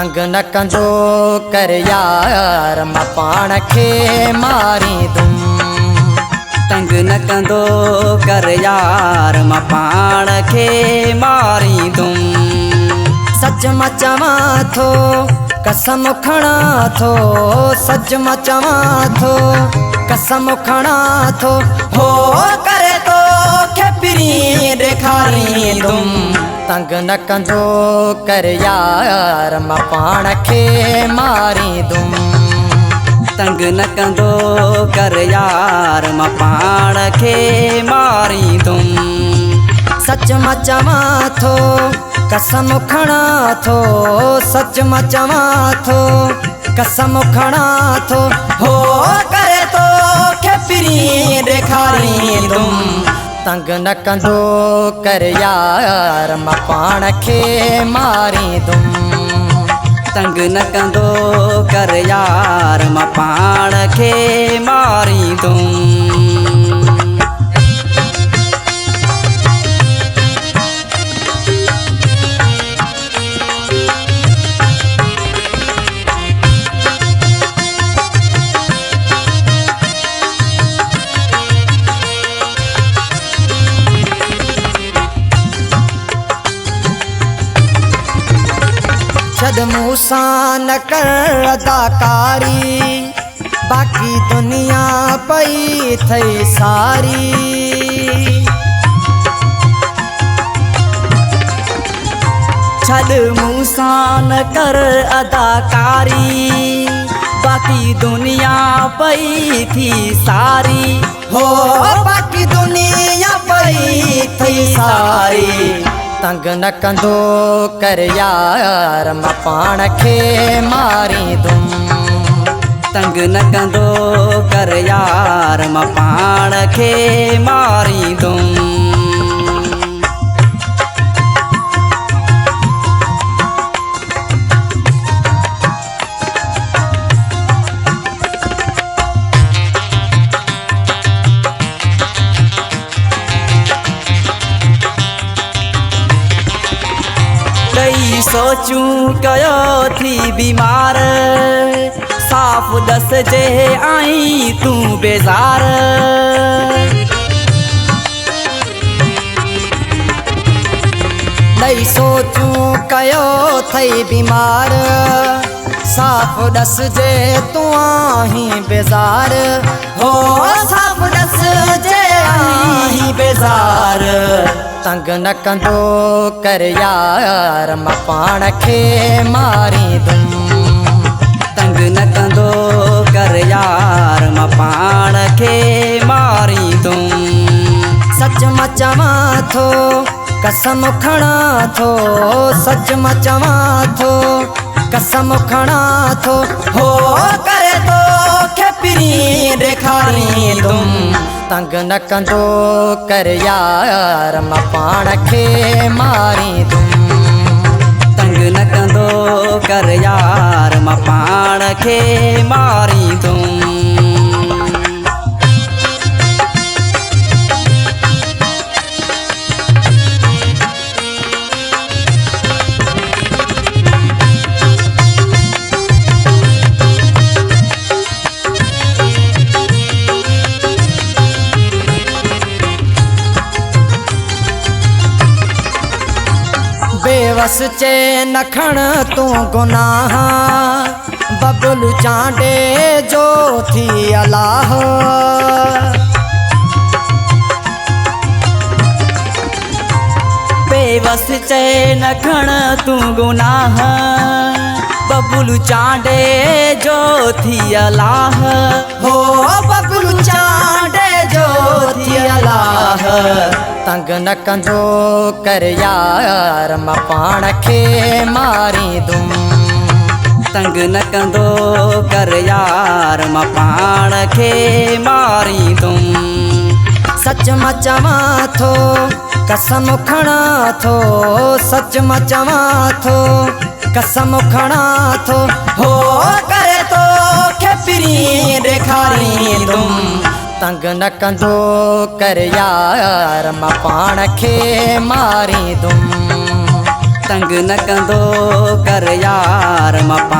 तंग न कंदो कर यार मां पाण खे मारी दुम। तंग न कंदो कर यार मां पाण खे मारी दुम। सच मां चवां थो कसम खणा थो, सच मां चवां थो कसम खणा थो, हो करे तो खेपरी ॾेखारी दुम। तंग न कंदो कर यार मां पाण खे मारी दुम। तंग न कंदो कर यार मां पाण खे मारी दुम। सच मां चवां थो कसम खणा थो, सच मां चवां थो कसम खणा थो, हो करे तो खेपरी ॾेखारी दुम। तंग न कंदो कर यार मां पाण खे मारी दुम। तंग न कंदो कर यार मां पाण खे मारी दुम। छद मूसां न कर अदाकारी, बाक़ी दुनिया पई थई सारी। छद मूसां न कर अदाकारी, बाक़ी दुनिया पई थी सारी। हो बाक़ी दुनिया पई थई सारी। तंग न कंदो कर यार मां पाण खे मारी दुम। तंग न कंदो कर यार मां पाण खे मारी दुम। कई सोचूं कयो थी बीमार, साफ़ दस जे आई तूं बेज़ार। नई सोचूं कयो थई बीमार, साफ़ दस जे तूं आहीं बेज़ार। हो साफ़ दस जे आहीं बेज़ार। तंग न कंदो कर यार मां पाण खे मारी दुम। तंग न कंदो कर यार मां पाण खे मारी दुम। सच मां चवां थो कसम खणा थो, सच मां चवां थो कसम खणा थो, हो करे तो खेपरी ॾेखारी दुम। तंग न कंदो कर यार मां पाण खे मारी दुम। तंग न कंदो कर यार मां पाण खे मारी दुम। बेवस चे न खण तूं गुनाह, बबलू चांडे जो थी अलाह। बेवस चे न खण तूं गुनाह, बबलू चांडे जो थी अलाह। हो बबलू चांडे जो थी अलाह। तंग न कंदो कर यार मां पाण खे मारी दुम। तंग न कंदो कर यार मां पाण खे मारी दुम। सच मां चवां थो कसम खणा थो, सच मां चवां थो कसम खणा थो, हो करे तो खेपरी ॾेखारी दुम। तंग न कंदो कर यार मां पाण खे मारी दुम। तंग न कंदो कर यार मां